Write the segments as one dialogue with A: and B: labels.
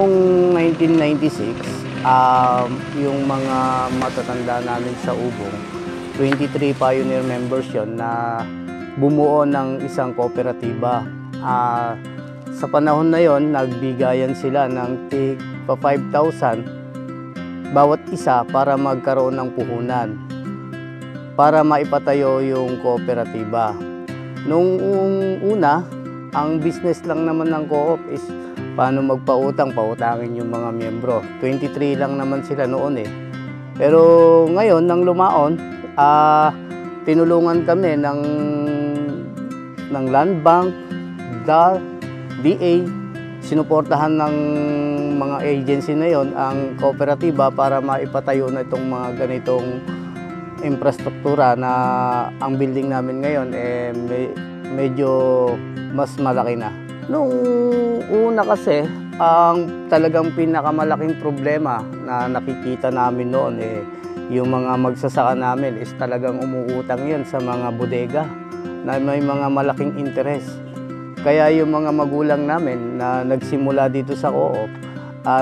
A: Noong 1996, yung mga matatanda namin sa Ubong, 23 pioneer members yon na bumuo ng isang kooperatiba. Sa panahon na yon, nagbigayan sila ng tig 5,000 bawat isa para magkaroon ng puhunan para maipatayo yung kooperatiba. Nung una, ang business lang naman ng co-op is paano magpautang, pautangin yung mga miyembro. 23 lang naman sila noon eh. Pero ngayon, nang lumaon, tinulungan kami ng Land Bank, DAR, DA, sinuportahan ng mga agency na yon ang kooperatiba para maipatayo na itong mga ganitong infrastruktura na ang building namin ngayon medyo mas malaki na. Nung una kasi, ang talagang pinakamalaking problema na nakikita namin noon yung mga magsasaka namin is talagang umuutang yan sa mga bodega na may mga malaking interest. Kaya yung mga magulang namin na nagsimula dito sa co-op,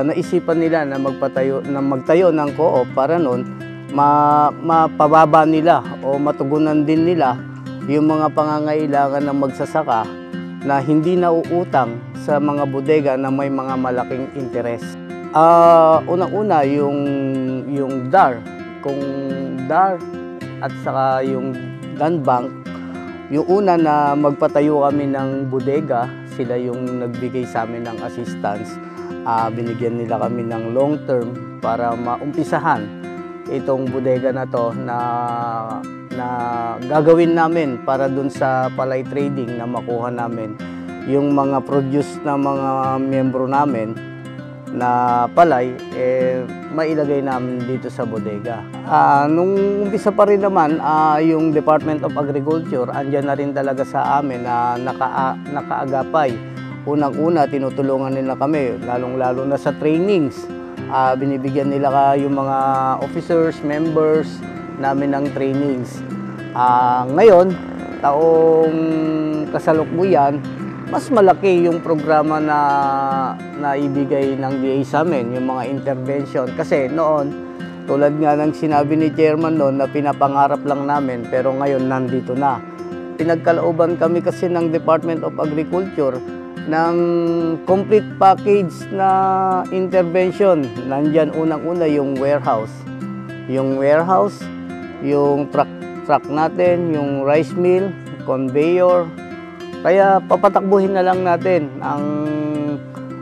A: naisipan nila na magtayo ng co-op para noon mapababa nila o matugunan din nila yung mga pangangailangan ng magsasaka na hindi nauutang sa mga bodega na may mga malaking interest. Unang-una yung DAR, kung DAR at saka yung Land Bank, yung una na magpatayo kami ng bodega, sila yung nagbigay sa amin ng assistance. Binigyan nila kami ng long term para maumpisahan itong bodega na to na gagawin namin para dun sa palay trading na makuha namin yung mga produce na mga miyembro namin na palay mailagay namin dito sa bodega. Nung umpisa pa rin naman yung Department of Agriculture andyan na rin talaga sa amin na nakaagapay. Unang-una tinutulungan nila kami lalong-lalo na sa trainings. Binibigyan nila yung mga officers, members namin ng trainings. Ngayon, taong kasalukuyan, mas malaki yung programa na ibigay ng DA sa amin, yung mga intervention. Kasi noon, tulad nga ng sinabi ni Chairman noon na pinapangarap lang namin, pero ngayon nandito na. Pinagkalooban kami kasi ng Department of Agriculture ng complete package na intervention. Nandyan unang-una yung warehouse. Yung truck natin, yung rice mill, conveyor. Kaya papatakbuhin na lang natin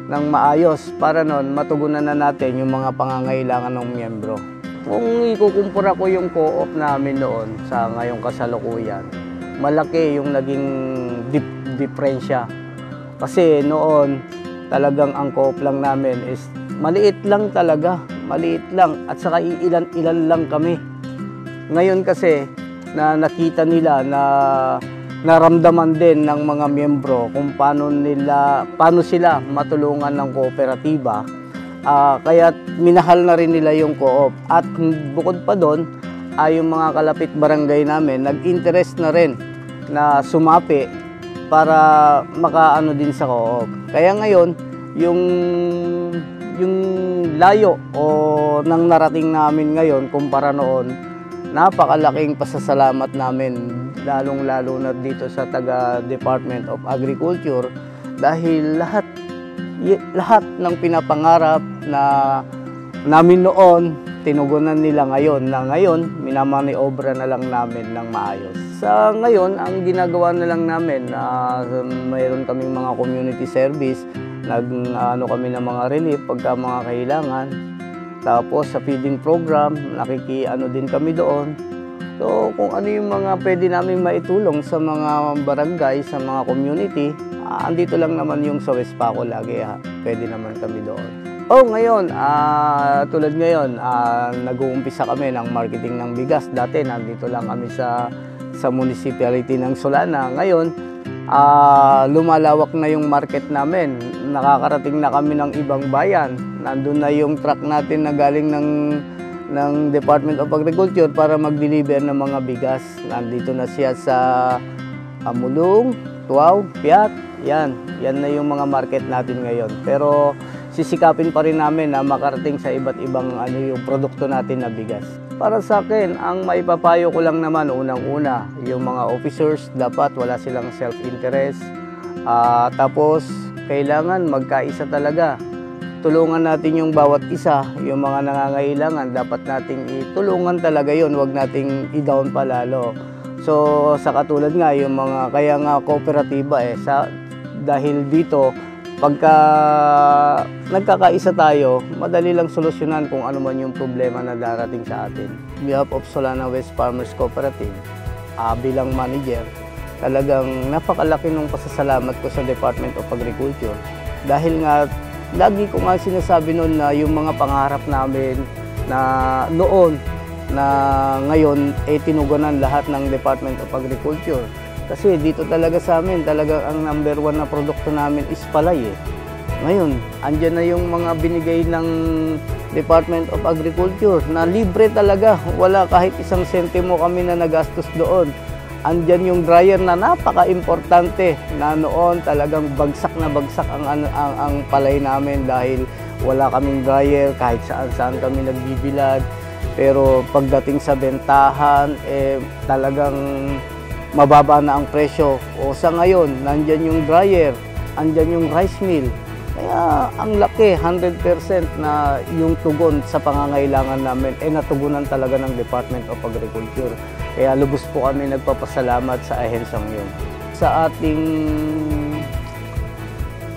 A: ng maayos para noon matugunan na natin yung mga pangangailangan ng miyembro. Kung ikukumpara ko yung co-op namin noon sa ngayong kasalukuyan, malaki yung naging diferensya. Kasi noon, talagang ang co-op lang namin is maliit lang talaga, maliit lang at saka ilan-ilan lang kami. Ngayon kasi na nakita nila na naramdaman din ng mga miyembro kung paano sila matulungan ng kooperatiba. Kaya minahal na rin nila yung co-op. At bukod pa doon, yung mga kalapit barangay namin nag-interest na rin na sumapi para makaano din sa co-op. Kaya ngayon, yung layo o nang narating namin ngayon kumpara noon, napakalaking pasasalamat namin, lalong-lalo na dito sa taga-Department of Agriculture dahil lahat ng pinapangarap na namin noon, tinugunan nila ngayon na ngayon, minamaniobra na lang namin ng maayos. Sa ngayon, ang ginagawa na lang namin, mayroon kaming mga community service, nag-ano kami ng mga relief pagka mga kailangan. Tapos sa feeding program, nakikiano din kami doon. So kung ano yung mga pwede namin maitulong sa mga barangay, sa mga community, andito lang naman yung sa West Paco lagi, pwede naman kami doon. Ngayon, tulad ngayon, nag-uumpisa kami ng marketing ng bigas. Dati nandito lang kami sa municipality ng Solana. Ngayon, lumalawak na yung market namin. Nakakarating na kami ng ibang bayan. Nandun na yung truck natin na galing ng Department of Agriculture para mag-deliver ng mga bigas. Nandito na siya sa Amulong, Tuaw, Piat. Yan na yung mga market natin ngayon. Pero sisikapin pa rin namin na makarating sa iba't ibang yung produkto natin na bigas. Para sa akin, ang maipapayo ko lang naman unang-una, yung mga officers dapat wala silang self-interest. Tapos kailangan magkaisa talaga. Tulungan natin yung bawat isa, yung mga nangangailangan, dapat nating itulungan talaga yon, wag nating i-down pa lalo. So sa katulad nga yung mga kaya nga kooperatiba dahil dito pagka nagkakaisa tayo, madali lang solusyonan kung ano man yung problema na darating sa atin. On behalf of Solana West Farmers Cooperative, bilang manager, talagang napakalaki ng pasasalamat ko sa Department of Agriculture. Dahil nga, lagi ko nga sinasabi noon na yung mga pangarap namin na noon, na ngayon tinugunan lahat ng Department of Agriculture. Kasi dito talaga sa amin, talaga ang number 1 na produkto namin is palay. Ngayon, andyan na yung mga binigay ng Department of Agriculture na libre talaga. Wala kahit isang sentimo kami na nagastos doon. Andyan yung dryer na napaka-importante na noon talagang bagsak na bagsak ang palay namin dahil wala kaming dryer, kahit saan-saan kami nagbibilad. Pero pagdating sa bentahan, talagang mababa na ang presyo. O sa ngayon, nandyan yung dryer, andyan yung rice mill. Kaya ang laki, 100% na yung tugon sa pangangailangan namin, natugunan talaga ng Department of Agriculture. Kaya lubos po kami nagpapasalamat sa ahensyang yun. Sa ating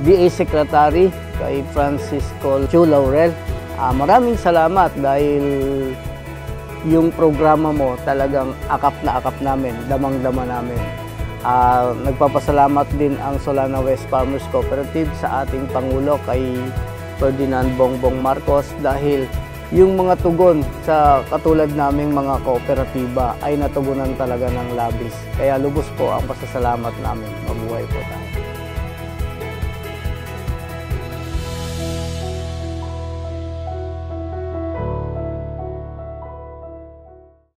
A: DA Secretary, kay Francisco Chu Laurel, maraming salamat dahil yung programa mo talagang akap namin, damang-dama namin. Nagpapasalamat din ang Solana West Farmers Cooperative sa ating Pangulo kay Ferdinand Bongbong Marcos dahil yung mga tugon sa katulad naming mga kooperatiba ay natugunan talaga ng labis. Kaya lubos po ang pasasalamat namin. Mabuhay po tayo.